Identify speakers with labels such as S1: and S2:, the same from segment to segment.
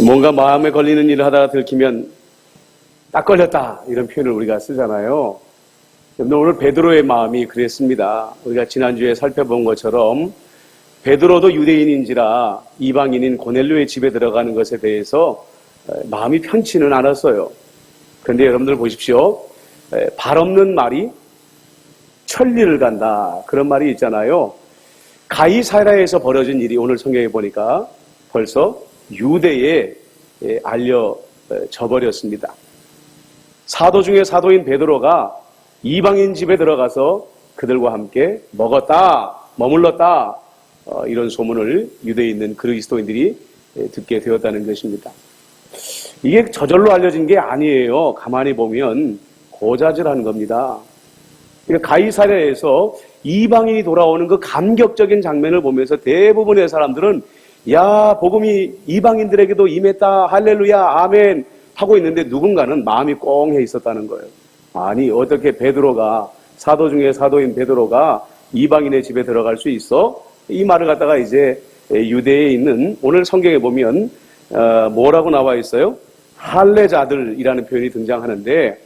S1: 뭔가 마음에 걸리는 일을 하다가 들키면 딱 걸렸다 이런 표현을 우리가 쓰잖아요. 오늘 베드로의 마음이 그랬습니다. 우리가 지난주에 살펴본 것처럼 베드로도 유대인인지라 이방인인 고넬료의 집에 들어가는 것에 대해서 마음이 편치는 않았어요. 그런데 여러분들 보십시오. 발 없는 말이 천리를 간다 그런 말이 있잖아요. 가이사랴에서 벌어진 일이 오늘 성경에 보니까 벌써 유대에 알려져 버렸습니다. 사도 중에 사도인 베드로가 이방인 집에 들어가서 그들과 함께 먹었다, 머물렀다 이런 소문을 유대에 있는 그리스도인들이 듣게 되었다는 것입니다. 이게 저절로 알려진 게 아니에요. 가만히 보면 고자질한 겁니다. 그러니까 가이사랴에서 이방인이 돌아오는 그 감격적인 장면을 보면서 대부분의 사람들은 야, 복음이 이방인들에게도 임했다, 할렐루야, 아멘 하고 있는데 누군가는 마음이 꽁해 있었다는 거예요. 아니, 어떻게 베드로가, 사도 중에 사도인 베드로가 이방인의 집에 들어갈 수 있어? 이 말을 갖다가 이제 유대에 있는 오늘 성경에 보면 뭐라고 나와 있어요? 할례자들이라는 표현이 등장하는데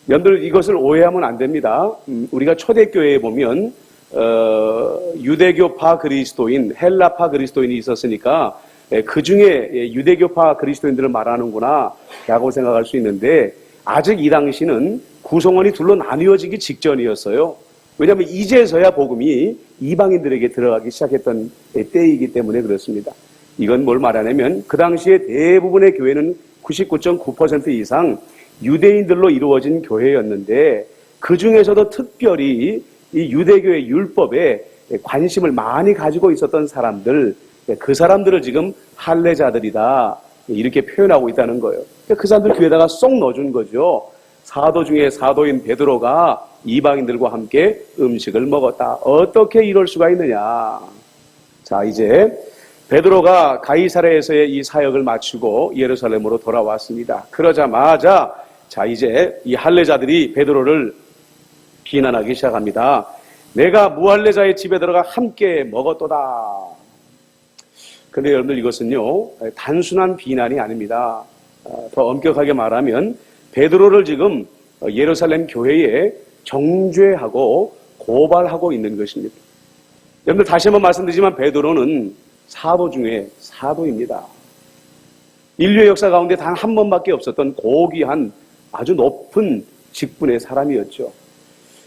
S1: 여러분들 이것을 오해하면 안 됩니다. 우리가 초대교회에 보면 유대교파 그리스도인, 헬라파 그리스도인이 있었으니까 그 중에 유대교파 그리스도인들을 말하는구나 라고 생각할 수 있는데 아직 이 당시는 구성원이 둘로 나뉘어지기 직전이었어요. 왜냐하면 이제서야 복음이 이방인들에게 들어가기 시작했던 때이기 때문에 그렇습니다. 이건 뭘 말하냐면 그 당시에 대부분의 교회는 99.9% 이상 유대인들로 이루어진 교회였는데 그 중에서도 특별히 이 유대교의 율법에 관심을 많이 가지고 있었던 사람들, 그 사람들을 지금 할례자들이다 이렇게 표현하고 있다는 거예요. 그 사람들 귀에다가 쏙 넣어준 거죠. 사도 중에 사도인 베드로가 이방인들과 함께 음식을 먹었다. 어떻게 이럴 수가 있느냐. 자, 이제 베드로가 가이사랴에서의 이 사역을 마치고 예루살렘으로 돌아왔습니다. 그러자마자 자, 이제 이 할례자들이 베드로를 비난하기 시작합니다. 내가 무할례자의 집에 들어가 함께 먹었도다. 그런데 여러분들 이것은요 단순한 비난이 아닙니다. 더 엄격하게 말하면 베드로를 지금 예루살렘 교회에 정죄하고 고발하고 있는 것입니다. 여러분들 다시 한번 말씀드리지만 베드로는 사도 중에 사도입니다. 인류의 역사 가운데 단 한 번밖에 없었던 고귀한 아주 높은 직분의 사람이었죠.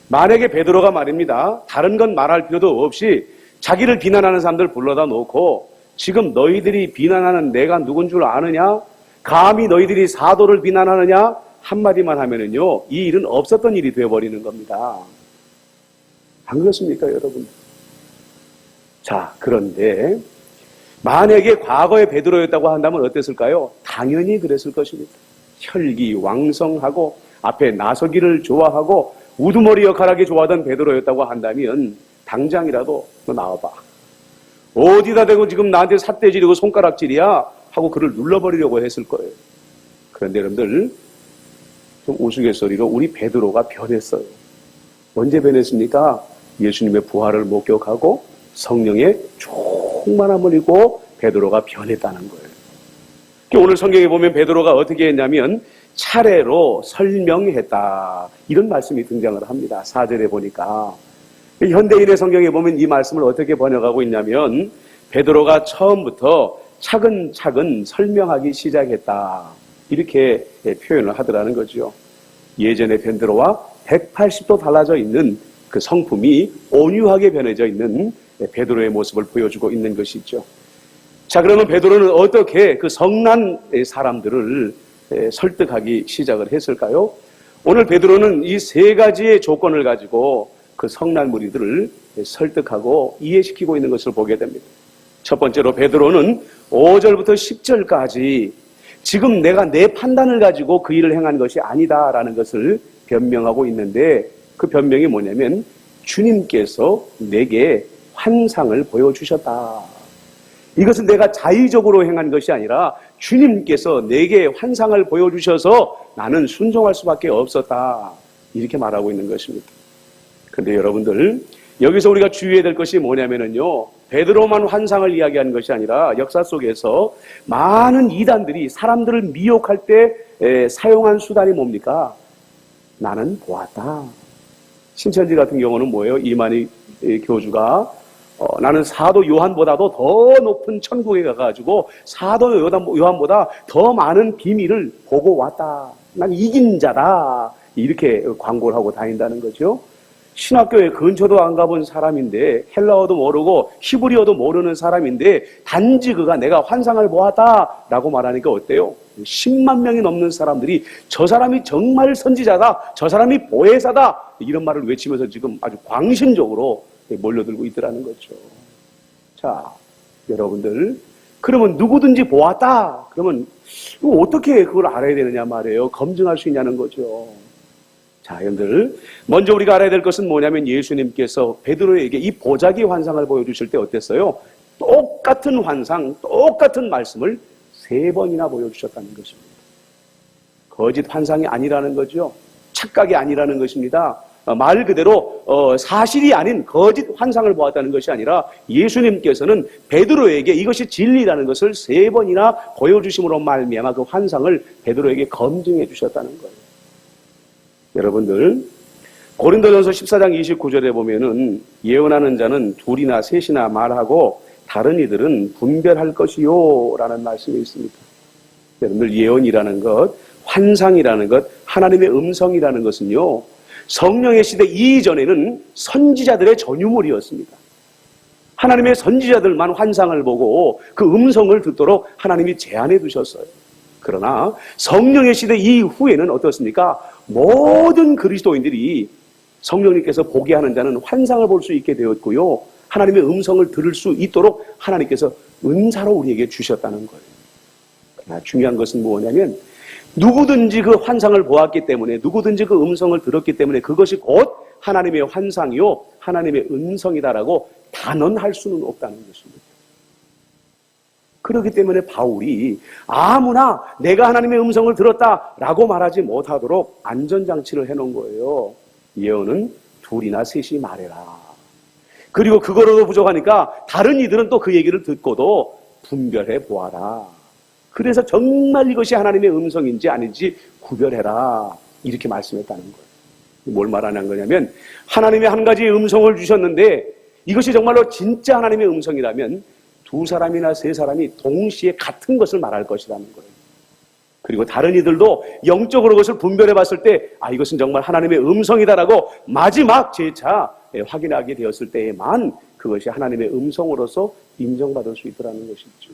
S1: 만약에 베드로가 말입니다. 다른 건 말할 필요도 없이 자기를 비난하는 사람들 불러다 놓고 지금 너희들이 비난하는 내가 누군 줄 아느냐? 감히 너희들이 사도를 비난하느냐? 한마디만 하면은요, 이 일은 없었던 일이 되어버리는 겁니다. 안 그렇습니까, 여러분? 자, 그런데 만약에 과거에 베드로였다고 한다면 어땠을까요? 당연히 그랬을 것입니다. 혈기왕성하고 앞에 나서기를 좋아하고 우두머리 역할하기 좋아하던 베드로였다고 한다면 당장이라도 너 나와봐. 어디다 대고 지금 나한테 삿대질이고 손가락질이야? 하고 그를 눌러버리려고 했을 거예요. 그런데 여러분들 좀 우스갯소리로 우리 베드로가 변했어요. 언제 변했습니까? 예수님의 부활을 목격하고 성령의 충만함을 입고 베드로가 변했다는 거예요. 오늘 성경에 보면 베드로가 어떻게 했냐면 차례로 설명했다. 이런 말씀이 등장을 합니다. 4절에 보니까. 현대인의 성경에 보면 이 말씀을 어떻게 번역하고 있냐면 베드로가 처음부터 차근차근 설명하기 시작했다. 이렇게 표현을 하더라는 거죠. 예전의 베드로와 180도 달라져 있는 그 성품이 온유하게 변해져 있는 베드로의 모습을 보여주고 있는 것이죠. 자, 그러면 베드로는 어떻게 그 성난 사람들을 설득하기 시작을 했을까요? 오늘 베드로는 이 세 가지의 조건을 가지고 그 성난 무리들을 설득하고 이해시키고 있는 것을 보게 됩니다. 첫 번째로 베드로는 5절부터 10절까지 지금 내가 내 판단을 가지고 그 일을 행한 것이 아니다라는 것을 변명하고 있는데 그 변명이 뭐냐면 주님께서 내게 환상을 보여주셨다. 이것은 내가 자의적으로 행한 것이 아니라 주님께서 내게 환상을 보여주셔서 나는 순종할 수밖에 없었다. 이렇게 말하고 있는 것입니다. 그런데 여러분들 여기서 우리가 주의해야 될 것이 뭐냐면요, 베드로만 환상을 이야기하는 것이 아니라 역사 속에서 많은 이단들이 사람들을 미혹할 때 사용한 수단이 뭡니까? 나는 보았다. 신천지 같은 경우는 뭐예요? 이만희 교주가 나는 사도 요한보다도 더 높은 천국에 가가지고 사도 요한보다 더 많은 비밀을 보고 왔다. 난 이긴 자다. 이렇게 광고를 하고 다닌다는 거죠. 신학교에 근처도 안 가본 사람인데 헬라어도 모르고 히브리어도 모르는 사람인데 단지 그가 내가 환상을 보았다라고 말하니까 어때요? 10만 명이 넘는 사람들이 저 사람이 정말 선지자다, 저 사람이 보혜사다 이런 말을 외치면서 지금 아주 광신적으로 몰려들고 있더라는 거죠. 자, 여러분들, 그러면 누구든지 보았다 그러면 어떻게 그걸 알아야 되느냐 말이에요. 검증할 수 있냐는 거죠. 자, 여러분들, 먼저 우리가 알아야 될 것은 뭐냐면 예수님께서 베드로에게 이 보자기 환상을 보여주실 때 어땠어요? 똑같은 환상, 똑같은 말씀을 3번이나 보여주셨다는 것입니다. 거짓 환상이 아니라는 거죠. 착각이 아니라는 것입니다. 말 그대로 사실이 아닌 거짓 환상을 보았다는 것이 아니라 예수님께서는 베드로에게 이것이 진리라는 것을 3번이나 보여주심으로 말미암아 그 환상을 베드로에게 검증해 주셨다는 거예요. 여러분들, 고린도전서 14장 29절에 보면은 예언하는 자는 둘이나 셋이나 말하고 다른 이들은 분별할 것이요 라는 말씀이 있습니다. 여러분들, 예언이라는 것, 환상이라는 것, 하나님의 음성이라는 것은요, 성령의 시대 이전에는 선지자들의 전유물이었습니다. 하나님의 선지자들만 환상을 보고 그 음성을 듣도록 하나님이 제안해 두셨어요. 그러나 성령의 시대 이후에는 어떻습니까? 모든 그리스도인들이 성령님께서 보게 하는 자는 환상을 볼 수 있게 되었고요. 하나님의 음성을 들을 수 있도록 하나님께서 은사로 우리에게 주셨다는 거예요. 그러나 중요한 것은 뭐냐면 누구든지 그 환상을 보았기 때문에, 누구든지 그 음성을 들었기 때문에 그것이 곧 하나님의 환상이요 하나님의 음성이다라고 단언할 수는 없다는 것입니다. 그렇기 때문에 바울이 아무나 내가 하나님의 음성을 들었다라고 말하지 못하도록 안전장치를 해놓은 거예요. 예언은 둘이나 셋이 말해라. 그리고 그거로도 부족하니까 다른 이들은 또 그 얘기를 듣고도 분별해 보아라. 그래서 정말 이것이 하나님의 음성인지 아닌지 구별해라. 이렇게 말씀했다는 거예요. 뭘 말하는 거냐면 하나님의 한 가지 음성을 주셨는데 이것이 정말로 진짜 하나님의 음성이라면 2사람이나 3사람이 동시에 같은 것을 말할 것이라는 거예요. 그리고 다른 이들도 영적으로 그것을 분별해 봤을 때 이것은 정말 하나님의 음성이다라고 마지막 재차 확인하게 되었을 때에만 그것이 하나님의 음성으로서 인정받을 수 있더라는 것이죠.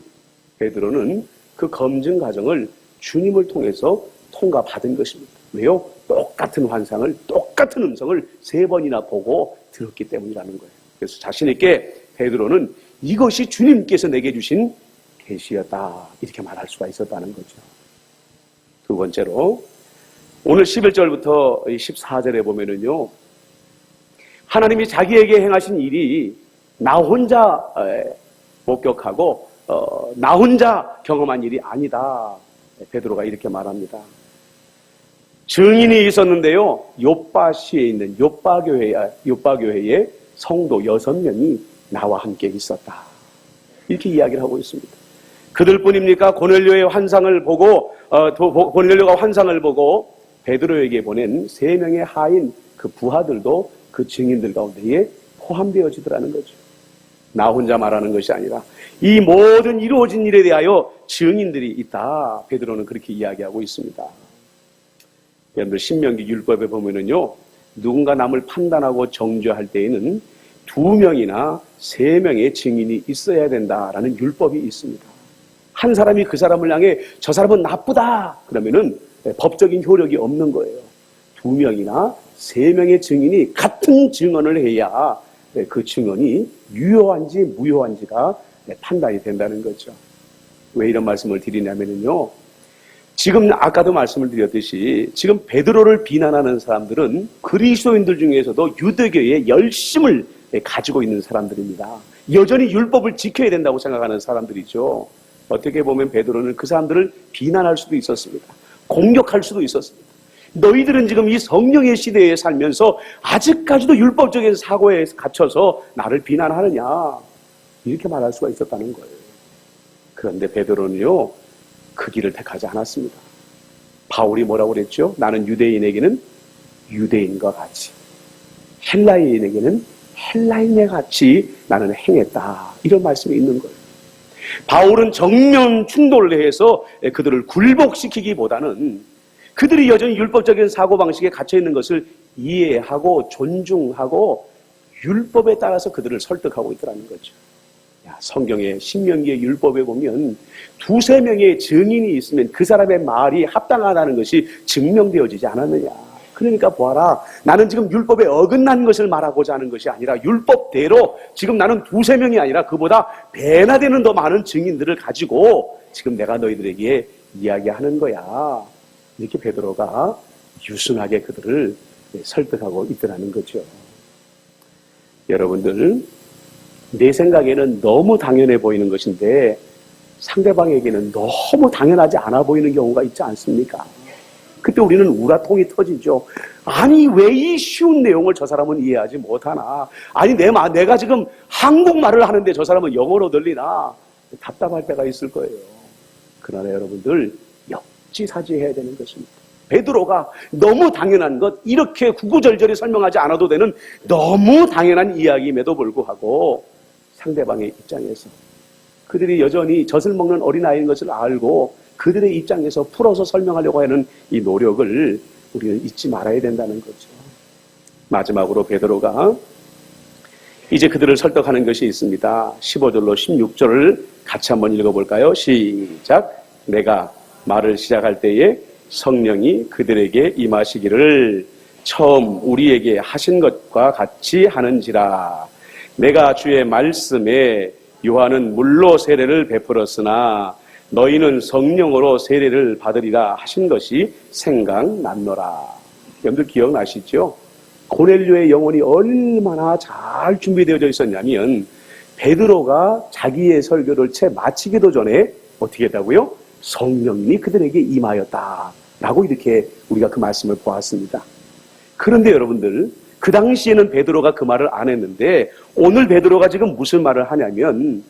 S1: 베드로는 그 검증 과정을 주님을 통해서 통과받은 것입니다. 왜요? 똑같은 환상을, 똑같은 음성을 3번이나 보고 들었기 때문이라는 거예요. 그래서 자신 있게 베드로는 이것이 주님께서 내게 주신 계시였다 이렇게 말할 수가 있었다는 거죠. 두 번째로 오늘 11절부터 14절에 보면은요, 하나님이 자기에게 행하신 일이 나 혼자 목격하고 나 혼자 경험한 일이 아니다. 베드로가 이렇게 말합니다. 증인이 있었는데요, 요빠시에 있는 요빠교회에 성도 6명이 나와 함께 있었다. 이렇게 이야기를 하고 있습니다. 그들뿐입니까? 고넬료의 환상을 보고 고넬료가 환상을 보고 베드로에게 보낸 3명의 하인 그 부하들도 그 증인들 가운데에 포함되어지더라는 거죠. 나 혼자 말하는 것이 아니라 이 모든 이루어진 일에 대하여 증인들이 있다. 베드로는 그렇게 이야기하고 있습니다. 여러분들 신명기 율법에 보면은요, 누군가 남을 판단하고 정죄할 때에는 2명이나 3명의 증인이 있어야 된다라는 율법이 있습니다. 한 사람이 그 사람을 향해 저 사람은 나쁘다 그러면은 법적인 효력이 없는 거예요. 2명이나 3명의 증인이 같은 증언을 해야 그 증언이 유효한지 무효한지가 판단이 된다는 거죠. 왜 이런 말씀을 드리냐면요, 지금 아까도 말씀을 드렸듯이 지금 베드로를 비난하는 사람들은 그리스도인들 중에서도 유대교의 열심을 가지고 있는 사람들입니다. 여전히 율법을 지켜야 된다고 생각하는 사람들이죠. 어떻게 보면 베드로는 그 사람들을 비난할 수도 있었습니다. 공격할 수도 있었습니다. 너희들은 지금 이 성령의 시대에 살면서 아직까지도 율법적인 사고에 갇혀서 나를 비난하느냐. 이렇게 말할 수가 있었다는 거예요. 그런데 베드로는요, 그 길을 택하지 않았습니다. 바울이 뭐라고 그랬죠? 나는 유대인에게는 유대인과 같이, 헬라인에게는 헬라인에 같이 나는 행했다. 이런 말씀이 있는 거예요. 바울은 정면 충돌을 해서 그들을 굴복시키기보다는 그들이 여전히 율법적인 사고방식에 갇혀있는 것을 이해하고 존중하고 율법에 따라서 그들을 설득하고 있더라는 거죠. 성경의 신명기의 율법에 보면 두세 명의 증인이 있으면 그 사람의 말이 합당하다는 것이 증명되어지지 않았느냐. 그러니까 보아라, 나는 지금 율법에 어긋난 것을 말하고자 하는 것이 아니라 율법대로 지금 나는 두세 명이 아니라 그보다 배나 되는 더 많은 증인들을 가지고 지금 내가 너희들에게 이야기하는 거야. 이렇게 베드로가 유순하게 그들을 설득하고 있더라는 거죠. 여러분들, 내 생각에는 너무 당연해 보이는 것인데 상대방에게는 너무 당연하지 않아 보이는 경우가 있지 않습니까? 그때 우리는 우라통이 터지죠. 아니, 왜 이 쉬운 내용을 저 사람은 이해하지 못하나? 아니, 내가 지금 한국말을 하는데 저 사람은 영어로 들리나? 답답할 때가 있을 거예요. 그러나 여러분들, 역지사지해야 되는 것입니다. 베드로가 너무 당연한 것, 이렇게 구구절절히 설명하지 않아도 되는 너무 당연한 이야기임에도 불구하고 상대방의 입장에서 그들이 여전히 젖을 먹는 어린아이인 것을 알고 그들의 입장에서 풀어서 설명하려고 하는 이 노력을 우리는 잊지 말아야 된다는 거죠. 마지막으로 베드로가 이제 그들을 설득하는 것이 있습니다. 15절로 16절을 같이 한번 읽어볼까요? 시작. 내가 말을 시작할 때에 성령이 그들에게 임하시기를 처음 우리에게 하신 것과 같이 하는지라. 내가 주의 말씀에 요한은 물로 세례를 베풀었으나 너희는 성령으로 세례를 받으리라 하신 것이 생각났노라. 여러분들 기억나시죠? 고넬료의 영혼이 얼마나 잘 준비되어져 있었냐면 베드로가 자기의 설교를 채 마치기도 전에 어떻게 했다고요? 성령님이 그들에게 임하였다라고 이렇게 우리가 그 말씀을 보았습니다. 그런데 여러분들, 그 당시에는 베드로가 그 말을 안 했는데 오늘 베드로가 지금 무슨 말을 하냐면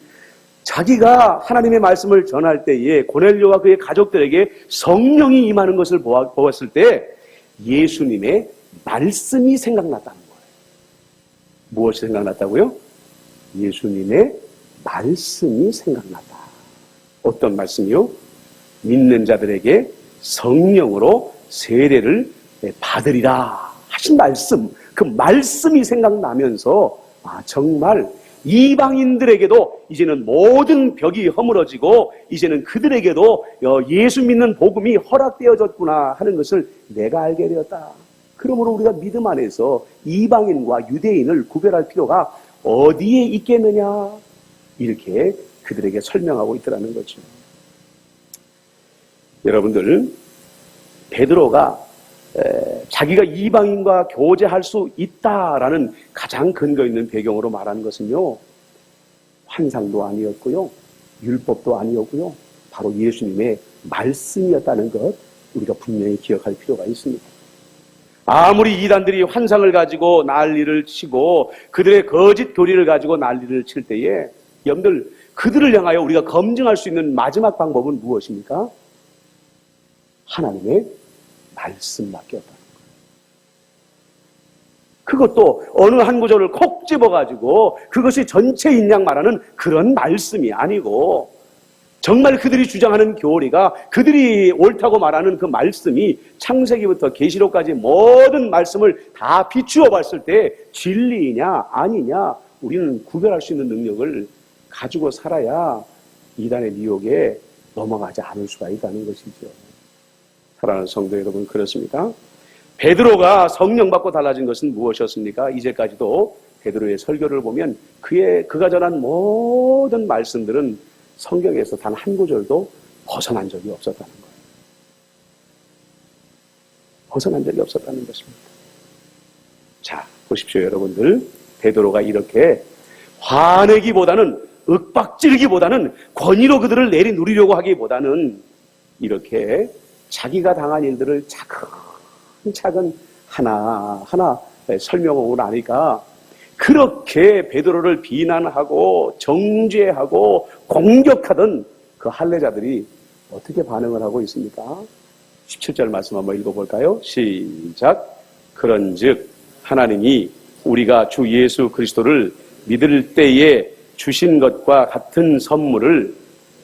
S1: 자기가 하나님의 말씀을 전할 때에 고넬료와 그의 가족들에게 성령이 임하는 것을 보았을 때 예수님의 말씀이 생각났다는 거예요. 무엇이 생각났다고요? 예수님의 말씀이 생각났다. 어떤 말씀이요? 믿는 자들에게 성령으로 세례를 받으리라 하신 말씀, 그 말씀이 생각나면서 정말 이방인들에게도 이제는 모든 벽이 허물어지고 이제는 그들에게도 예수 믿는 복음이 허락되어졌구나 하는 것을 내가 알게 되었다. 그러므로 우리가 믿음 안에서 이방인과 유대인을 구별할 필요가 어디에 있겠느냐, 이렇게 그들에게 설명하고 있더라는 거죠. 여러분들, 베드로가 자기가 이방인과 교제할 수 있다라는 가장 근거 있는 배경으로 말하는 것은요, 환상도 아니었고요, 율법도 아니었고요, 바로 예수님의 말씀이었다는 것, 우리가 분명히 기억할 필요가 있습니다. 아무리 이단들이 환상을 가지고 난리를 치고 그들의 거짓 교리를 가지고 난리를 칠 때에 여러분들, 그들을 향하여 우리가 검증할 수 있는 마지막 방법은 무엇입니까? 하나님의 말씀밖에 없다는 거예요. 그것도 어느 한 구절을 콕 집어가지고 그것이 전체인 양 말하는 그런 말씀이 아니고 정말 그들이 주장하는 교리가 그들이 옳다고 말하는 그 말씀이 창세기부터 계시록까지 모든 말씀을 다 비추어 봤을 때 진리이냐 아니냐 우리는 구별할 수 있는 능력을 가지고 살아야 이단의 미혹에 넘어가지 않을 수가 있다는 것이죠. 사랑하는 성도 여러분, 그렇습니다. 베드로가 성령 받고 달라진 것은 무엇이었습니까? 이제까지도 베드로의 설교를 보면 그가 전한 모든 말씀들은 성경에서 단 한 구절도 벗어난 적이 없었다는 거예요. 벗어난 적이 없었다는 것입니다. 자, 보십시오, 여러분들. 베드로가 이렇게 화내기보다는 윽박지르기보다는 권위로 그들을 내리누리려고 하기보다는 이렇게 자기가 당한 일들을 차근차근 하나하나 설명하고 나니까 그렇게 베드로를 비난하고 정죄하고 공격하던 그 할례자들이 어떻게 반응을 하고 있습니까? 17절 말씀 한번 읽어볼까요? 시작. 그런즉 하나님이 우리가 주 예수 그리스도를 믿을 때에 주신 것과 같은 선물을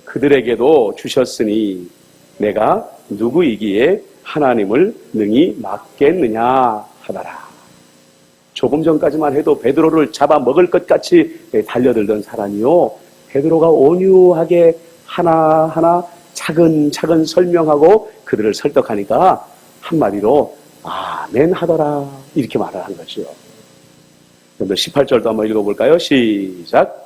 S1: 그들에게도 주셨으니 내가 누구이기에 하나님을 능히 막겠느냐 하더라. 조금 전까지만 해도 베드로를 잡아먹을 것 같이 달려들던 사람이요, 베드로가 온유하게 하나하나 차근차근 설명하고 그들을 설득하니까 한마디로 아멘 하더라, 이렇게 말을 한 거죠. 그런데 18절도 한번 읽어볼까요? 시작.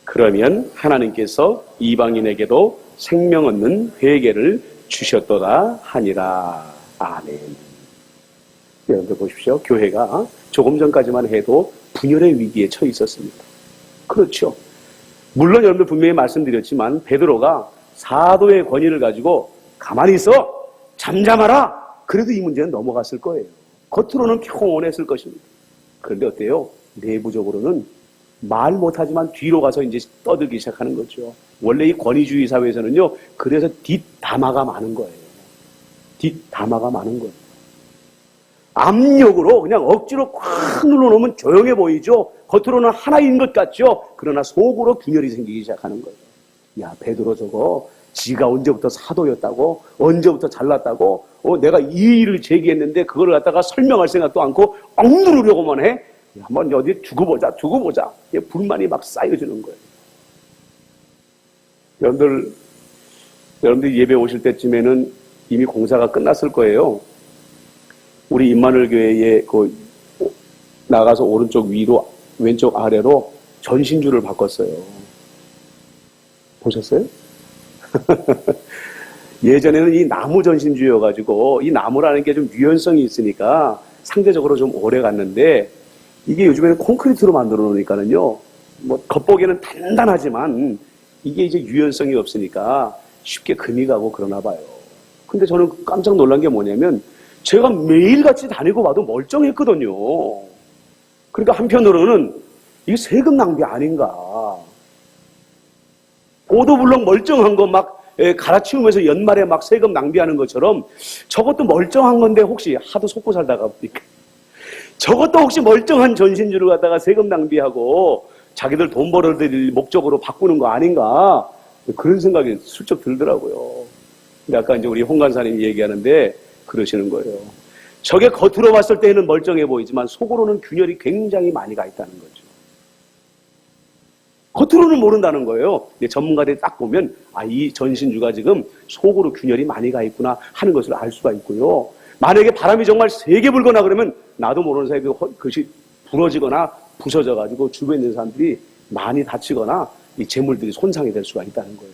S1: 그러면 하나님께서 이방인에게도 생명 얻는 회개를 주셨도다 하니라. 아멘. 여러분들 보십시오. 교회가 조금 전까지만 해도 분열의 위기에 처해 있었습니다. 그렇죠. 물론 여러분들 분명히 말씀드렸지만 베드로가 사도의 권위를 가지고 가만히 있어, 잠잠하라, 그래도 이 문제는 넘어갔을 거예요. 겉으로는 평온했을 것입니다. 그런데 어때요? 내부적으로는 말 못하지만 뒤로 가서 이제 떠들기 시작하는 거죠. 원래 이 권위주의 사회에서는요, 그래서 뒷담화가 많은 거예요. 뒷담화가 많은 거예요. 압력으로 그냥 억지로 꽉 눌러놓으면 조용해 보이죠. 겉으로는 하나인 것 같죠. 그러나 속으로 균열이 생기기 시작하는 거예요. 야, 베드로 저거 지가 언제부터 사도였다고, 언제부터 잘났다고, 내가 이 일을 제기했는데 그걸 갖다가 설명할 생각도 않고 억누르려고만 해. 한번 어디 두고 보자. 불만이 막 쌓여지는 거예요. 여러분들 예배 오실 때쯤에는 이미 공사가 끝났을 거예요. 우리 임마누엘 교회에 나가서 오른쪽 위로, 왼쪽 아래로 전신주를 바꿨어요. 보셨어요? 예전에는 이 나무 전신주여가지고 이 나무라는 게 좀 유연성이 있으니까 상대적으로 좀 오래 갔는데, 이게 요즘에는 콘크리트로 만들어 놓으니까는요, 뭐 겉보기에는 단단하지만 이게 이제 유연성이 없으니까 쉽게 금이 가고 그러나 봐요. 근데 저는 깜짝 놀란 게 뭐냐면, 제가 매일같이 다니고 봐도 멀쩡했거든요. 그러니까 한편으로는 이게 세금 낭비 아닌가. 보도블럭 멀쩡한 거 막 갈아치우면서 연말에 막 세금 낭비하는 것처럼 저것도 멀쩡한 건데 혹시 하도 속고 살다가 보니까 저것도 혹시 멀쩡한 전신주를 갖다가 세금 낭비하고 자기들 돈 벌어들일 목적으로 바꾸는 거 아닌가, 그런 생각이 슬쩍 들더라고요. 근데 아까 이제 우리 홍 간사님이 얘기하는데 그러시는 거예요. 저게 겉으로 봤을 때는 멀쩡해 보이지만 속으로는 균열이 굉장히 많이 가 있다는 거죠. 겉으로는 모른다는 거예요. 근데 전문가들이 딱 보면 이 전신주가 지금 속으로 균열이 많이 가 있구나 하는 것을 알 수가 있고요. 만약에 바람이 정말 세게 불거나 그러면 나도 모르는 사이에 그것이 부러지거나 부서져가지고 주변에 있는 사람들이 많이 다치거나 이 재물들이 손상이 될 수가 있다는 거예요.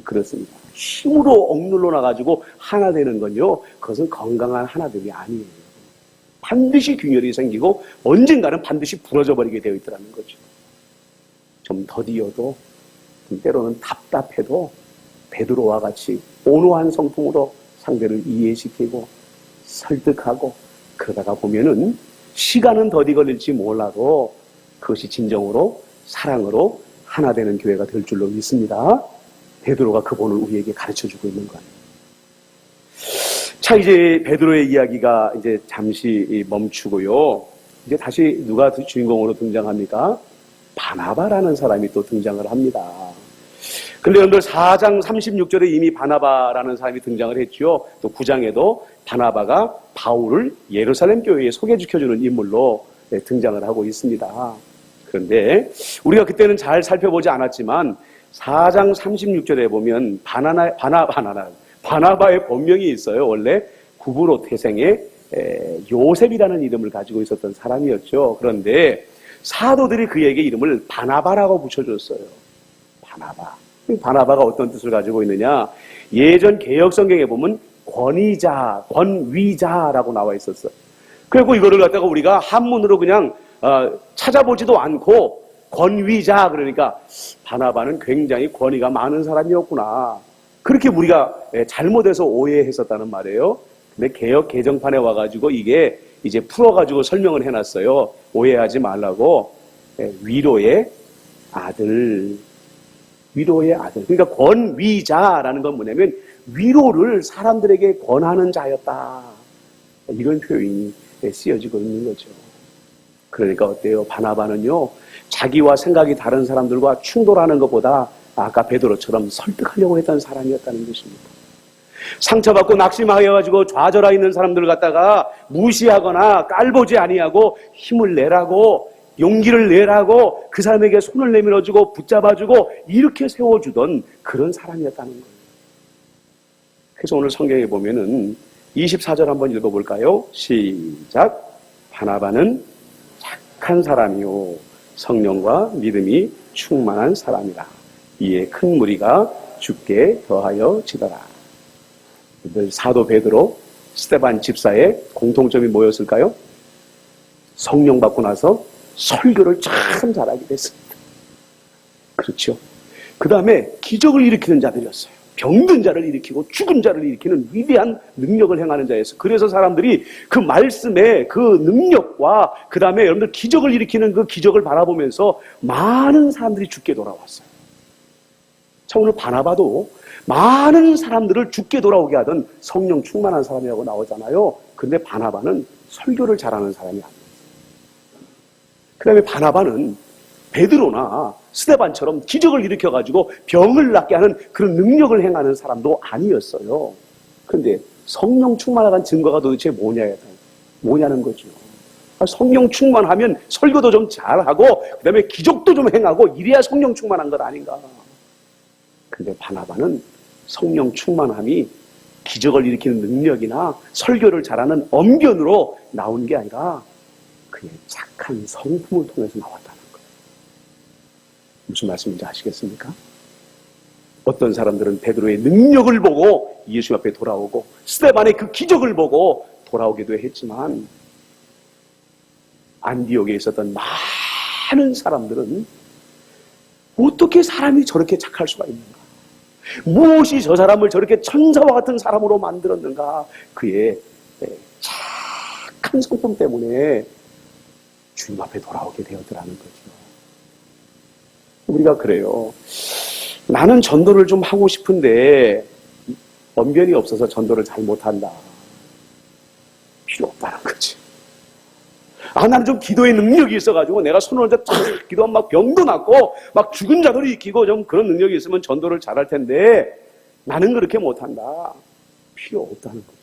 S1: 그렇습니다. 힘으로 억눌러 놔가지고 하나 되는 건요, 그것은 건강한 하나됨이 아니에요. 반드시 균열이 생기고 언젠가는 반드시 부러져 버리게 되어 있더라는 거죠. 좀 더디어도, 때로는 답답해도 베드로와 같이 온화한 성품으로 상대를 이해시키고 설득하고, 그러다가 보면은 시간은 더디 걸릴지 몰라도 그것이 진정으로 사랑으로 하나 되는 교회가 될 줄로 믿습니다. 베드로가 그 본을 우리에게 가르쳐주고 있는 거예요. 자, 이제 베드로의 이야기가 이제 잠시 멈추고요. 이제 다시 누가 주인공으로 등장합니까? 바나바라는 사람이 또 등장을 합니다. 근데 여러분들 4장 36절에 이미 바나바라는 사람이 등장을 했죠. 또 9장에도 바나바가 바울을 예루살렘 교회에 소개시켜주는 인물로 등장을 하고 있습니다. 그런데 우리가 그때는 잘 살펴보지 않았지만 4장 36절에 보면 바나바의 본명이 있어요. 원래 구브로 태생의 요셉이라는 이름을 가지고 있었던 사람이었죠. 그런데 사도들이 그에게 이름을 바나바라고 붙여줬어요. 바나바가 어떤 뜻을 가지고 있느냐? 예전 개역 성경에 보면 권위자, 권위자라고 나와 있었어요. 그리고 이거를 갖다가 우리가 한문으로 그냥 찾아보지도 않고 권위자, 그러니까 바나바는 굉장히 권위가 많은 사람이었구나, 그렇게 우리가 잘못해서 오해했었다는 말이에요. 근데 개역 개정판에 와가지고 이게 이제 풀어가지고 설명을 해놨어요. 오해하지 말라고. 위로의 아들. 위로의 아들. 그러니까 권위자라는 건 뭐냐면 위로를 사람들에게 권하는 자였다. 이런 표현이 쓰여지고 있는 거죠. 그러니까 어때요? 바나바는요, 자기와 생각이 다른 사람들과 충돌하는 것보다 아까 베드로처럼 설득하려고 했던 사람이었다는 것입니다. 상처받고 낙심하여가지고 좌절하 있는 사람들을 갖다가 무시하거나 깔보지 아니하고 힘을 내라고, 용기를 내라고 그 사람에게 손을 내밀어주고 붙잡아주고 이렇게 세워주던 그런 사람이었다는 거예요. 그래서 오늘 성경에 보면은 24절 한번 읽어볼까요? 시작. 바나바는 착한 사람이요 성령과 믿음이 충만한 사람이라. 이에 큰 무리가 주께 더하여 지더라. 사도 베드로, 스데반 집사의 공통점이 뭐였을까요? 성령 받고 나서 설교를 참 잘하게 됐습니다. 그렇죠. 그 다음에 기적을 일으키는 자들이었어요. 병든 자를 일으키고 죽은 자를 일으키는 위대한 능력을 행하는 자였어요. 그래서 사람들이 그 말씀의 그 능력과 그 다음에 여러분들 기적을 일으키는 그 기적을 바라보면서 많은 사람들이 죽게 돌아왔어요. 자, 오늘 바나바도 많은 사람들을 죽게 돌아오게 하던 성령 충만한 사람이라고 나오잖아요. 근데 바나바는 설교를 잘하는 사람이 아니에요. 그 다음에 바나바는 베드로나 스데반처럼 기적을 일으켜가지고 병을 낫게 하는 그런 능력을 행하는 사람도 아니었어요. 그런데 성령 충만한 증거가 도대체 뭐냐는 거죠. 성령 충만하면 설교도 좀 잘하고 그 다음에 기적도 좀 행하고 이래야 성령 충만한 것 아닌가. 근데 바나바는 성령 충만함이 기적을 일으키는 능력이나 설교를 잘하는 엄견으로 나온 게 아니라 그의 착한 성품을 통해서 나왔다는 거예요. 무슨 말씀인지 아시겠습니까? 어떤 사람들은 베드로의 능력을 보고 예수 앞에 돌아오고 스데반의 그 기적을 보고 돌아오기도 했지만 안디옥에 있었던 많은 사람들은 어떻게 사람이 저렇게 착할 수가 있는가? 무엇이 저 사람을 저렇게 천사와 같은 사람으로 만들었는가? 그의 착한 성품 때문에 주님 앞에 돌아오게 되었더라는 거죠. 우리가 그래요. 나는 전도를 좀 하고 싶은데 언변이 없어서 전도를 잘 못한다. 필요 없다는 거지. 나는 좀 기도의 능력이 있어가지고 내가 손을 얹어 탁 기도하면 막 병도 낫고 막 죽은 자들이 익히고 좀 그런 능력이 있으면 전도를 잘할 텐데 나는 그렇게 못한다. 필요 없다는 거죠.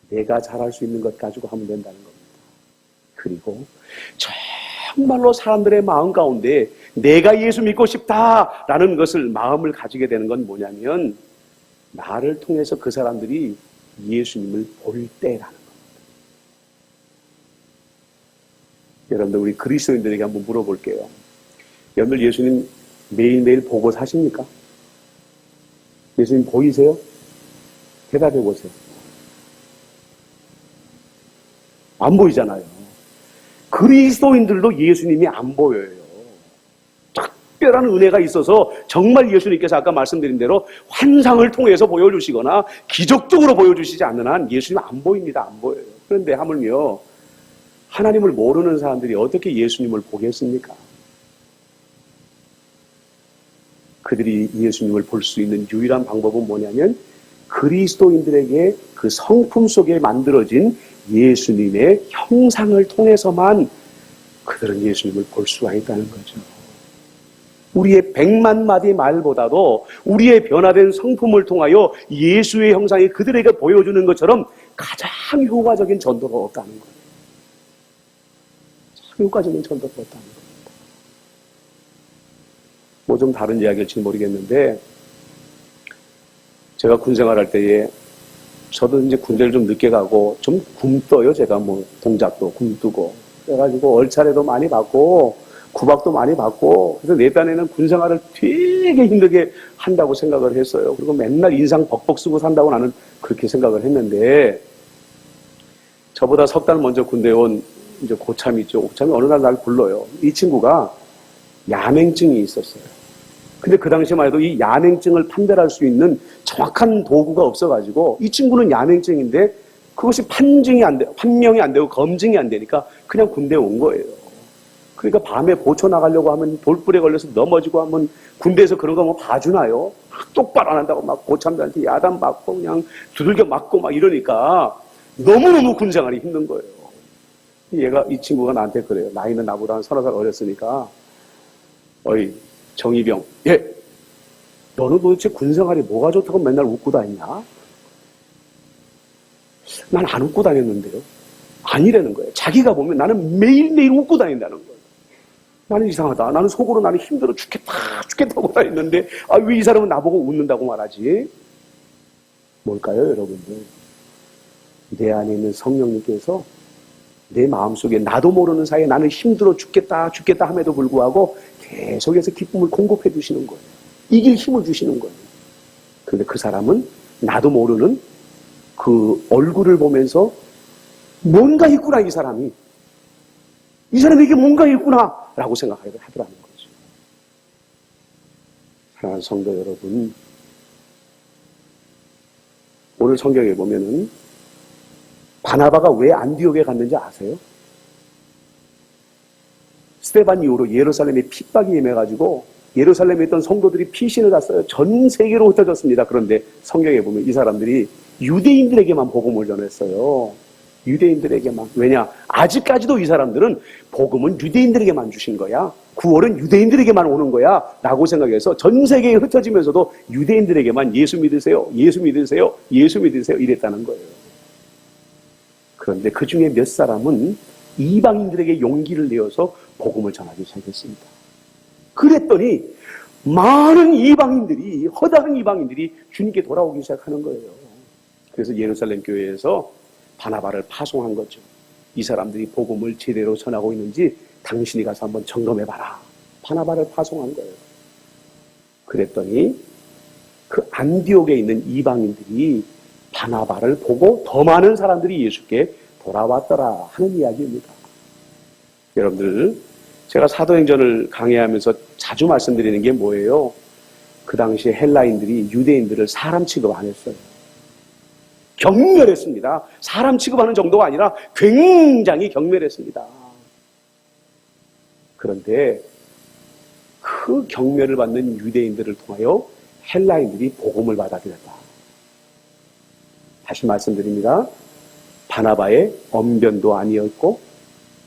S1: 내가 잘할 수 있는 것 가지고 하면 된다는 겁니다. 그리고 정말로 사람들의 마음 가운데 내가 예수 믿고 싶다라는 것을 마음을 가지게 되는 건 뭐냐면 나를 통해서 그 사람들이 예수님을 볼 때라는 겁니다. 여러분들 우리 그리스도인들에게 한번 물어볼게요. 여러분들 예수님 매일매일 보고 사십니까? 예수님 보이세요? 대답해 보세요. 안 보이잖아요. 그리스도인들도 예수님이 안 보여요. 특별한 은혜가 있어서 정말 예수님께서 아까 말씀드린 대로 환상을 통해서 보여주시거나 기적적으로 보여주시지 않는 한 예수님 안 보입니다. 안 보여요. 그런데 하물며 하나님을 모르는 사람들이 어떻게 예수님을 보겠습니까? 그들이 예수님을 볼 수 있는 유일한 방법은 뭐냐면 그리스도인들에게 그 성품 속에 만들어진 예수님의 형상을 통해서만 그들은 예수님을 볼 수가 있다는 거죠. 우리의 100만 마디 말보다도 우리의 변화된 성품을 통하여 예수의 형상이 그들에게 보여주는 것처럼 가장 효과적인 전도가 없다는 거예요. 가장 효과적인 전도가 없다는 겁니다. 뭐 좀 다른 이야기일지 모르겠는데 제가 군생활할 때에 저도 이제 군대를 좀 늦게 가고 좀 굶떠요. 제가 뭐 동작도 굶뜨고 그래가지고 얼차례도 많이 받고 구박도 많이 받고 그래서 내 딴에는 군생활을 되게 힘들게 한다고 생각을 했어요. 그리고 맨날 인상 벅벅 쓰고 산다고 나는 그렇게 생각을 했는데 저보다 석 달 먼저 군대에 온 이제 고참이 있죠. 고참이 어느 날 불러요. 이 친구가 야맹증이 있었어요. 근데 그 당시만 해도 이 야맹증을 판별할 수 있는 정확한 도구가 없어가지고 이 친구는 야맹증인데 그것이 판명이 안 되고 검증이 안 되니까 그냥 군대에 온 거예요. 그러니까 밤에 보초 나가려고 하면 돌불에 걸려서 넘어지고 하면 군대에서 그런 거 뭐 봐주나요? 똑바로 안 한다고 막 고참들한테 야단 맞고 그냥 두들겨 맞고 막 이러니까 너무너무 군생활이 힘든 거예요. 이 친구가 나한테 그래요. 나이는 나보다 한 30살 어렸으니까. 어이, 정의병. 예. 너는 도대체 군생활이 뭐가 좋다고 맨날 웃고 다니냐? 난 안 웃고 다녔는데요. 아니라는 거예요. 자기가 보면 나는 매일매일 웃고 다닌다는 거예요. 나는 이상하다. 나는 속으로 나는 힘들어 죽겠다고 다녔는데, 왜 이 사람은 나보고 웃는다고 말하지? 뭘까요, 여러분들? 내 안에 있는 성령님께서 내 마음속에 나도 모르는 사이에 나는 힘들어 죽겠다 함에도 불구하고 계속해서 기쁨을 공급해 주시는 거예요. 이길 힘을 주시는 거예요. 그런데 그 사람은 나도 모르는 그 얼굴을 보면서 뭔가 있구나, 이 사람이. 이 사람에게 뭔가 있구나 라고 생각하더라는 거죠. 사랑하는 성도 여러분, 오늘 성경에 보면은 바나바가 왜 안디옥에 갔는지 아세요? 스데반 이후로 예루살렘에 핍박이 임해가지고 예루살렘에 있던 성도들이 피신을 갔어요. 전 세계로 흩어졌습니다. 그런데 성경에 보면 이 사람들이 유대인들에게만 복음을 전했어요. 유대인들에게만. 왜냐? 아직까지도 이 사람들은 복음은 유대인들에게만 주신 거야. 구원은 유대인들에게만 오는 거야. 라고 생각해서 전 세계에 흩어지면서도 유대인들에게만 예수 믿으세요. 예수 믿으세요. 예수 믿으세요. 이랬다는 거예요. 그런데 그 중에 몇 사람은 이방인들에게 용기를 내어서 복음을 전하기 시작했습니다. 그랬더니 많은 이방인들이, 허다한 이방인들이 주님께 돌아오기 시작하는 거예요. 그래서 예루살렘 교회에서 바나바를 파송한 거죠. 이 사람들이 복음을 제대로 전하고 있는지 당신이 가서 한번 점검해봐라. 바나바를 파송한 거예요. 그랬더니 그 안디옥에 있는 이방인들이 바나바를 보고 더 많은 사람들이 예수께 돌아왔더라 하는 이야기입니다. 여러분들, 제가 사도행전을 강의하면서 자주 말씀드리는 게 뭐예요? 그 당시에 헬라인들이 유대인들을 사람 취급 안 했어요. 경멸했습니다. 사람 취급하는 정도가 아니라 굉장히 경멸했습니다. 그런데 그 경멸을 받는 유대인들을 통하여 헬라인들이 복음을 받아들였다. 다시 말씀드립니다. 바나바의 언변도 아니었고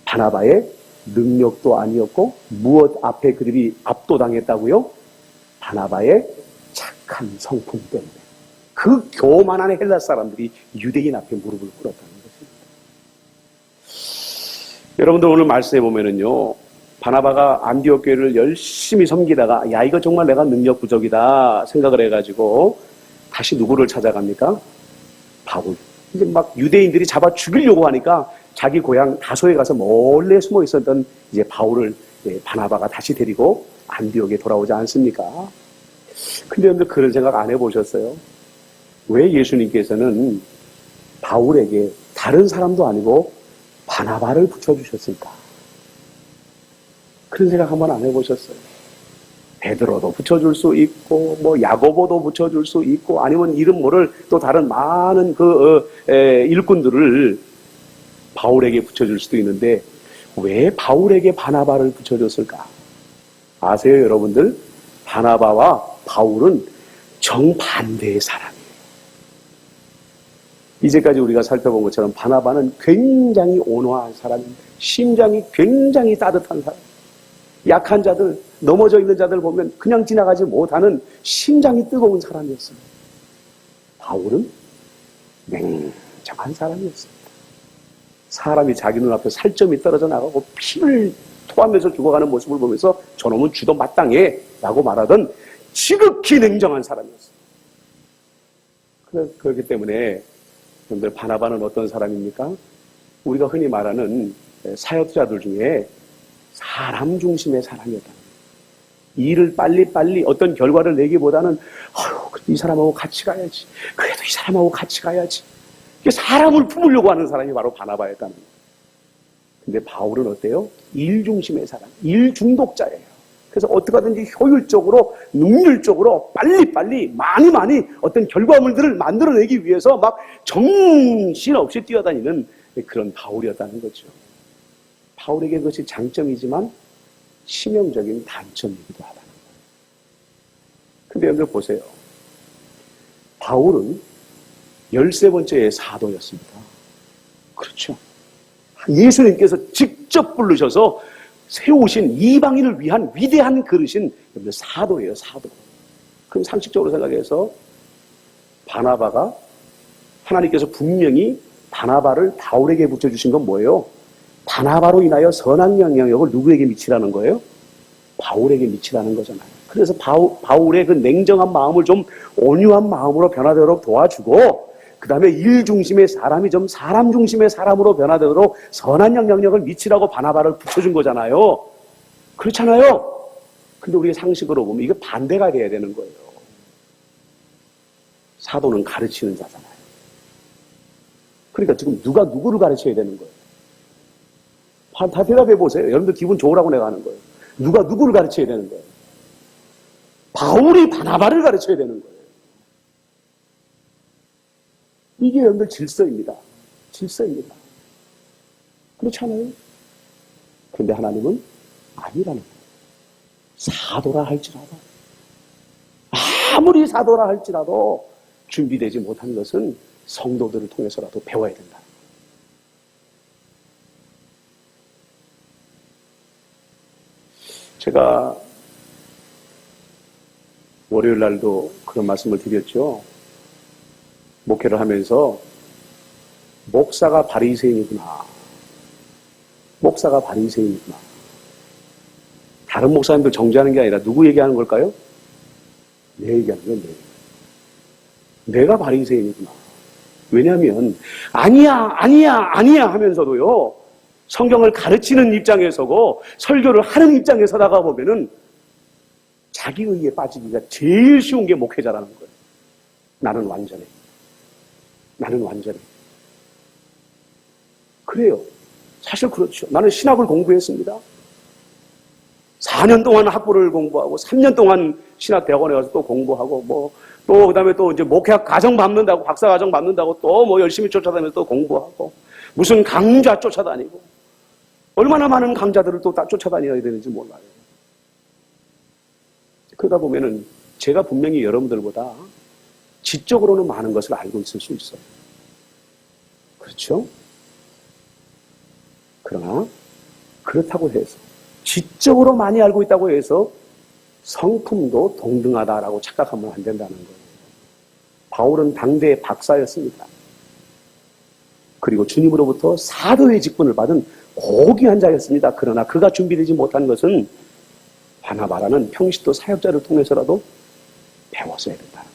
S1: 바나바의 능력도 아니었고 무엇 앞에 그들이 압도당했다고요? 바나바의 착한 성품 때문에. 그 교만한 헬라 사람들이 유대인 앞에 무릎을 꿇었다는 것입니다. 여러분들 오늘 말씀해 보면은요, 바나바가 안디옥 교회를 열심히 섬기다가 야, 이거 정말 내가 능력 부족이다 생각을 해가지고 다시 누구를 찾아갑니까? 바울. 이제 막 유대인들이 잡아 죽이려고 하니까 자기 고향 다소에 가서 몰래 숨어 있었던 이제 바울을 바나바가 다시 데리고 안디옥에 돌아오지 않습니까? 근데 여러분들 그런 생각 안 해보셨어요? 왜 예수님께서는 바울에게 다른 사람도 아니고 바나바를 붙여주셨을까? 그런 생각 한번 안 해보셨어요? 베드로도 붙여줄 수 있고, 뭐 야고보도 붙여줄 수 있고, 아니면 이름 모를 또 다른 많은 일꾼들을 바울에게 붙여줄 수도 있는데 왜 바울에게 바나바를 붙여줬을까? 아세요, 여러분들? 바나바와 바울은 정반대의 사람이에요. 이제까지 우리가 살펴본 것처럼 바나바는 굉장히 온화한 사람입니다. 심장이 굉장히 따뜻한 사람. 약한 자들, 넘어져 있는 자들 보면 그냥 지나가지 못하는 심장이 뜨거운 사람이었습니다. 바울은 냉정한 사람이었습니다. 사람이 자기 눈앞에 살점이 떨어져 나가고 피를 토하면서 죽어가는 모습을 보면서 저놈은 주도 마땅해 라고 말하던 지극히 냉정한 사람이었습니다. 그렇기 때문에 여러분들, 바나바는 어떤 사람입니까? 우리가 흔히 말하는 사역자들 중에 사람 중심의 사람이었다. 일을 빨리빨리 어떤 결과를 내기보다는 이 사람하고 같이 가야지. 그래도 이 사람하고 같이 가야지. 사람을 품으려고 하는 사람이 바로 바나바였다는 거예요. 근데 바울은 어때요? 일 중심의 사람, 일 중독자예요. 그래서 어떻게 하든지 효율적으로, 능률적으로 빨리빨리 많이 어떤 결과물들을 만들어내기 위해서 막 정신없이 뛰어다니는 그런 바울이었다는 거죠. 바울에게 그것이 장점이지만 치명적인 단점이기도 하다는 거예요. 근데 여러분들 보세요. 바울은 13번째의 사도였습니다. 그렇죠. 예수님께서 직접 부르셔서 세우신 이방인을 위한 위대한 그릇인 여러분들 사도예요, 사도. 그럼 상식적으로 생각해서 바나바가 하나님께서 분명히 바나바를 바울에게 붙여주신 건 뭐예요? 바나바로 인하여 선한 영향력을 누구에게 미치라는 거예요? 바울에게 미치라는 거잖아요. 그래서 바울의 그 냉정한 마음을 좀 온유한 마음으로 변화되도록 도와주고, 그 다음에 일 중심의 사람이 좀 사람 중심의 사람으로 변화되도록 선한 영향력을 미치라고 바나바를 붙여준 거잖아요. 그렇잖아요. 근데 우리가 상식으로 보면 이거 반대가 돼야 되는 거예요. 사도는 가르치는 자잖아요. 그러니까 지금 누가 누구를 가르쳐야 되는 거예요? 다 대답해 보세요. 여러분들 기분 좋으라고 내가 하는 거예요. 누가 누구를 가르쳐야 되는 거예요? 바울이 바나바를 가르쳐야 되는 거예요. 이게 여러분들 질서입니다. 질서입니다. 그렇지 않아요? 그런데 하나님은 아니라는 거예요. 사도라 할지라도, 아무리 사도라 할지라도 준비되지 못한 것은 성도들을 통해서라도 배워야 된다. 제가 월요일 날도 그런 말씀을 드렸죠. 목회를 하면서 목사가 바리새인이구나. 목사가 바리새인이구나. 다른 목사님들 정죄하는 게 아니라 누구 얘기하는 걸까요? 내 얘기하는 거예요. 내가 바리새인이구나. 왜냐하면 아니야 하면서도요. 성경을 가르치는 입장에 서고 설교를 하는 입장에 서다가 보면은 자기 의에 빠지기가 제일 쉬운 게 목회자라는 거예요. 나는 완전해. 나는 완전해. 그래요. 사실 그렇죠. 나는 신학을 공부했습니다. 4년 동안 학부를 공부하고 3년 동안 신학대학원에 가서 또 공부하고 또 그다음에 또 이제 목회학 과정 밟는다고 박사 과정 밟는다고 또 열심히 쫓아다니면서 또 공부하고 무슨 강좌 쫓아다니고 얼마나 많은 강좌들을 또 다 쫓아다녀야 되는지 몰라요. 그러다 보면은 제가 분명히 여러분들보다 지적으로는 많은 것을 알고 있을 수 있어요. 그렇죠? 그러나 그렇다고 해서 지적으로 많이 알고 있다고 해서 성품도 동등하다라고 착각하면 안 된다는 거예요. 바울은 당대의 박사였습니다. 그리고 주님으로부터 사도의 직분을 받은 고귀한 자였습니다. 그러나 그가 준비되지 못한 것은 바나바라는 평신도 사역자를 통해서라도 배웠어야 된다는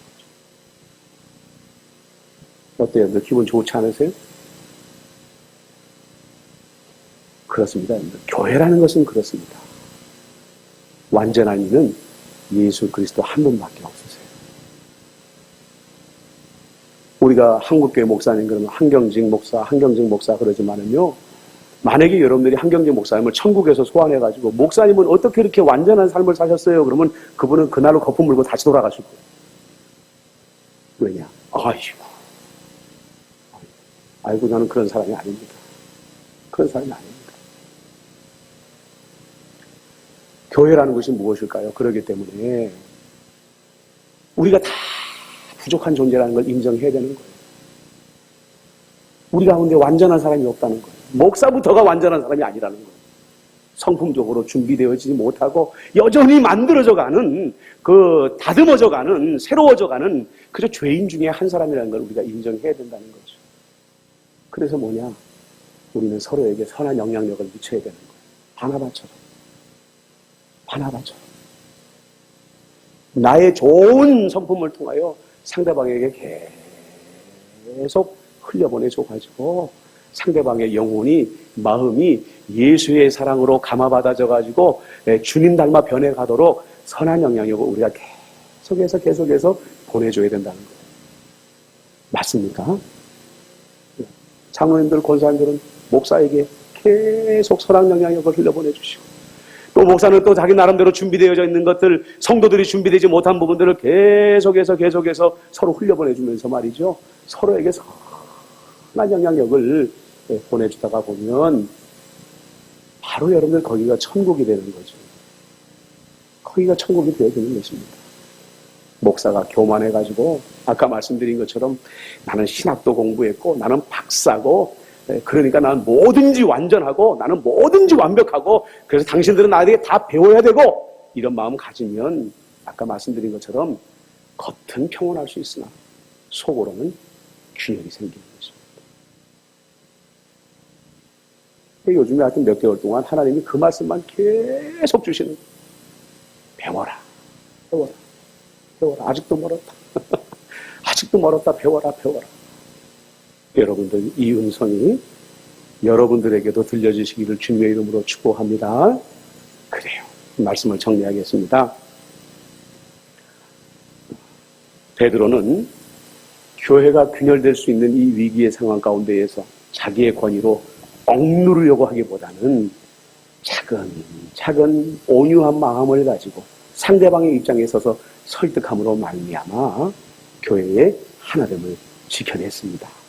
S1: 거죠. 어때요? 기분 좋지 않으세요? 그렇습니다. 교회라는 것은 그렇습니다. 완전한 이는 예수 그리스도 한 분밖에 없으세요. 우리가 한국교회 목사님 그러면 한경직 목사 그러지만은요. 만약에 여러분들이 한경직 목사님을 천국에서 소환해가지고 목사님은 어떻게 이렇게 완전한 삶을 사셨어요? 그러면 그분은 그날로 거품 물고 다시 돌아가실 거예요. 왜냐? 아이고 나는 그런 사람이 아닙니다. 그런 사람이 아닙니다. 교회라는 것이 무엇일까요? 그러기 때문에 우리가 다 부족한 존재라는 걸 인정해야 되는 거예요. 우리 가운데 완전한 사람이 없다는 거예요. 목사부터가 완전한 사람이 아니라는 거예요. 성품적으로 준비되어지지 못하고 여전히 만들어져가는 다듬어져가는 새로워져가는 그저 죄인 중에 한 사람이라는 걸 우리가 인정해야 된다는 거죠. 그래서 뭐냐? 우리는 서로에게 선한 영향력을 미쳐야 되는 거예요. 바나바처럼 나의 좋은 성품을 통하여 상대방에게 계속 흘려보내줘가지고 상대방의 영혼이 마음이 예수의 사랑으로 감화받아져가지고 주님 닮아 변해가도록 선한 영향력을 우리가 계속해서 보내줘야 된다는 거예요. 맞습니까? 장로님들, 권사님들은 목사에게 계속 선한 영향력을 흘려보내주시고 또 목사는 또 자기 나름대로 준비되어져 있는 것들, 성도들이 준비되지 못한 부분들을 계속해서 서로 흘려보내주면서 말이죠. 서로에게 선한 영향력을 보내주다가 보면 바로 여러분들 거기가 천국이 되는 거죠. 거기가 천국이 되어지는 것입니다. 목사가 교만해가지고 아까 말씀드린 것처럼 나는 신학도 공부했고 나는 박사고 그러니까 나는 뭐든지 완전하고 나는 뭐든지 완벽하고 그래서 당신들은 나에게 다 배워야 되고 이런 마음 가지면 아까 말씀드린 것처럼 겉은 평온할 수 있으나 속으로는 균열이 생기는 것입니다. 요즘에 하여튼 몇 개월 동안 하나님이 그 말씀만 계속 주시는 거예요. 배워라. 아직도 멀었다. 아직도 멀었다. 배워라. 여러분들 이 음성이 여러분들에게도 들려주시기를 주님의 이름으로 축복합니다. 그래요. 말씀을 정리하겠습니다. 베드로는 교회가 균열될 수 있는 이 위기의 상황 가운데에서 자기의 권위로 억누르려고 하기보다는 차근 온유한 마음을 가지고 상대방의 입장에 서서 설득함으로 말미암아 교회의 하나됨을 지켜냈습니다.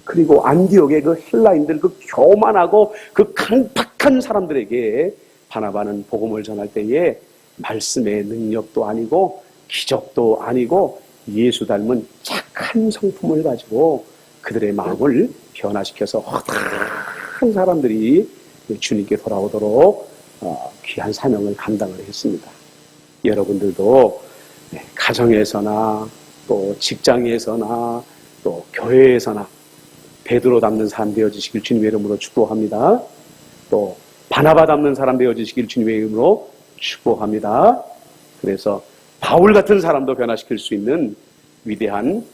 S1: 그리고 안디옥의 그 헬라인들, 그 교만하고 그 강팍한 사람들에게 바나바는 복음을 전할 때에 말씀의 능력도 아니고 기적도 아니고 예수 닮은 착한 성품을 가지고 그들의 마음을 변화시켜서 허다한 사람들이 주님께 돌아오도록 귀한 사명을 감당을 했습니다. 여러분들도 가정에서나 또 직장에서나 또 교회에서나 베드로 닮는 사람 되어주시길 주님의 이름으로 축복합니다. 또 바나바 닮는 사람 되어주시길 주님의 이름으로 축복합니다. 그래서 바울 같은 사람도 변화시킬 수 있는 위대한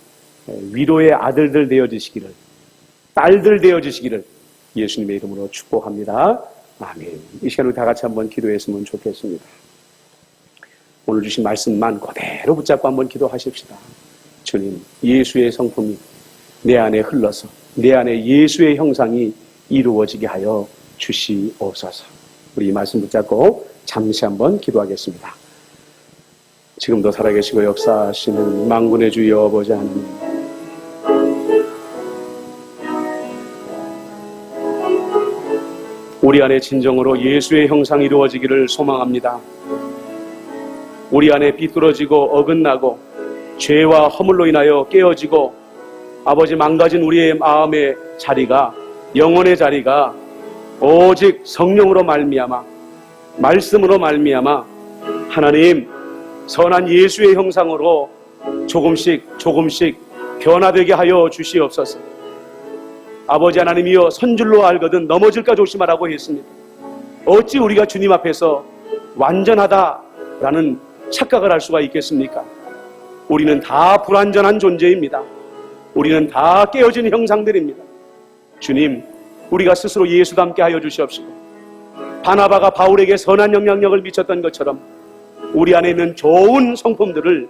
S1: 위로의 아들들 되어주시기를, 딸들 되어주시기를 예수님의 이름으로 축복합니다. 아멘. 이 시간을 다 같이 한번 기도했으면 좋겠습니다. 오늘 주신 말씀만 그대로 붙잡고 한번 기도하십시다. 주님, 예수의 성품이 내 안에 흘러서 내 안에 예수의 형상이 이루어지게 하여 주시옵소서. 우리 이 말씀 붙잡고 잠시 한번 기도하겠습니다. 지금도 살아계시고 역사하시는 만군의 주 여호와 아버지 하나님, 우리 안에 진정으로 예수의 형상이 이루어지기를 소망합니다. 우리 안에 비뚤어지고 어긋나고 죄와 허물로 인하여 깨어지고 아버지 망가진 우리의 마음의 자리가, 영혼의 자리가 오직 성령으로 말미암아, 말씀으로 말미암아 하나님 선한 예수의 형상으로 조금씩 변화되게 하여 주시옵소서. 아버지 하나님이여, 선줄로 알거든 넘어질까 조심하라고 했습니다. 어찌 우리가 주님 앞에서 완전하다라는 착각을 할 수가 있겠습니까? 우리는 다 불완전한 존재입니다. 우리는 다 깨어진 형상들입니다. 주님, 우리가 스스로 예수 닮게 하여 주시옵시고, 바나바가 바울에게 선한 영향력을 미쳤던 것처럼 우리 안에 있는 좋은 성품들을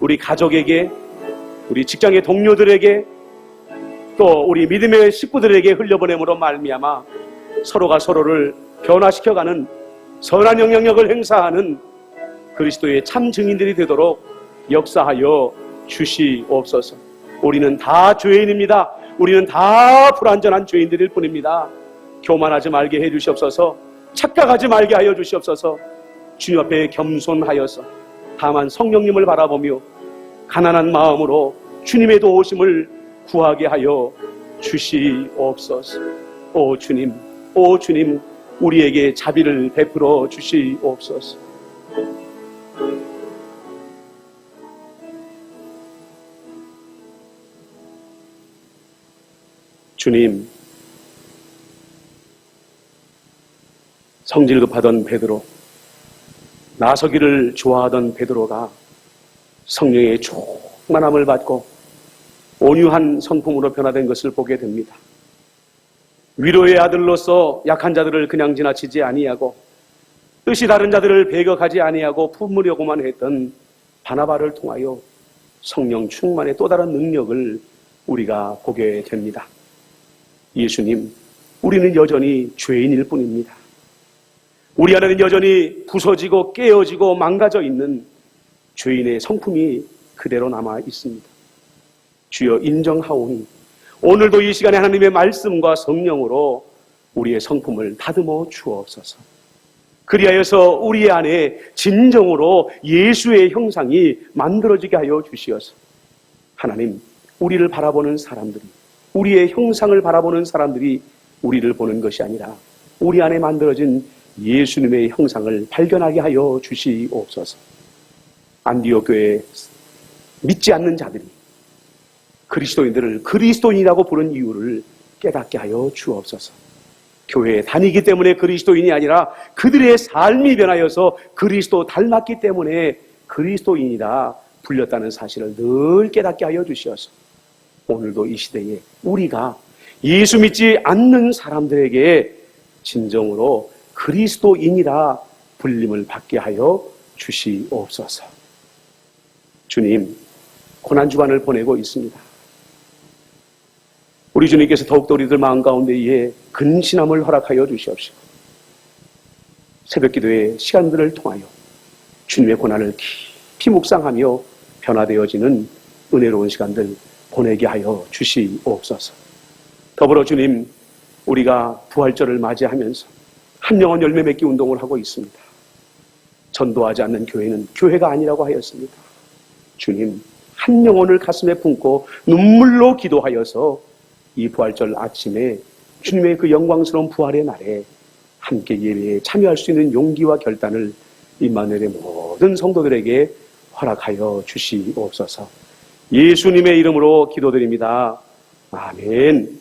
S1: 우리 가족에게, 우리 직장의 동료들에게, 또 우리 믿음의 식구들에게 흘려보냄으로 말미암아 서로가 서로를 변화시켜가는 선한 영향력을 행사하는 그리스도의 참 증인들이 되도록 역사하여 주시옵소서. 우리는 다 죄인입니다. 우리는 다 불완전한 죄인들일 뿐입니다. 교만하지 말게 해 주시옵소서. 착각하지 말게 하여 주시옵소서. 주님 앞에 겸손하여서 다만 성령님을 바라보며 가난한 마음으로 주님의 도우심을 구하게 하여 주시옵소서. 오 주님, 우리에게 자비를 베풀어 주시옵소서. 주님, 성질 급하던 베드로, 나서기를 좋아하던 베드로가 성령의 충만함을 받고 온유한 성품으로 변화된 것을 보게 됩니다. 위로의 아들로서 약한 자들을 그냥 지나치지 아니하고 뜻이 다른 자들을 배격하지 아니하고 품으려고만 했던 바나바를 통하여 성령 충만의 또 다른 능력을 우리가 보게 됩니다. 예수님, 우리는 여전히 죄인일 뿐입니다. 우리 안에는 여전히 부서지고 깨어지고 망가져 있는 죄인의 성품이 그대로 남아 있습니다. 주여 인정하오니 오늘도 이 시간에 하나님의 말씀과 성령으로 우리의 성품을 다듬어 주옵소서. 그리하여서 우리 안에 진정으로 예수의 형상이 만들어지게 하여 주시어서 하나님, 우리를 바라보는 사람들이, 우리의 형상을 바라보는 사람들이 우리를 보는 것이 아니라 우리 안에 만들어진 예수님의 형상을 발견하게 하여 주시옵소서. 안디옥 교회에 믿지 않는 자들이 그리스도인들을 그리스도인이라고 부른 이유를 깨닫게 하여 주옵소서. 교회에 다니기 때문에 그리스도인이 아니라 그들의 삶이 변하여서 그리스도 닮았기 때문에 그리스도인이라 불렸다는 사실을 늘 깨닫게 하여 주시어서 오늘도 이 시대에 우리가 예수 믿지 않는 사람들에게 진정으로 그리스도인이라 불림을 받게 하여 주시옵소서. 주님, 고난주간을 보내고 있습니다. 우리 주님께서 더욱더 우리들 마음 가운데에 근신함을 허락하여 주시옵시고 새벽 기도의 시간들을 통하여 주님의 고난을 깊이 묵상하며 변화되어지는 은혜로운 시간들 보내게 하여 주시옵소서. 더불어 주님, 우리가 부활절을 맞이하면서 한 영혼 열매 맺기 운동을 하고 있습니다. 전도하지 않는 교회는 교회가 아니라고 하였습니다. 주님, 한 영혼을 가슴에 품고 눈물로 기도하여서 이 부활절 아침에 주님의 그 영광스러운 부활의 날에 함께 예배에 참여할 수 있는 용기와 결단을 임마누엘의 모든 성도들에게 허락하여 주시옵소서. 예수님의 이름으로 기도드립니다. 아멘.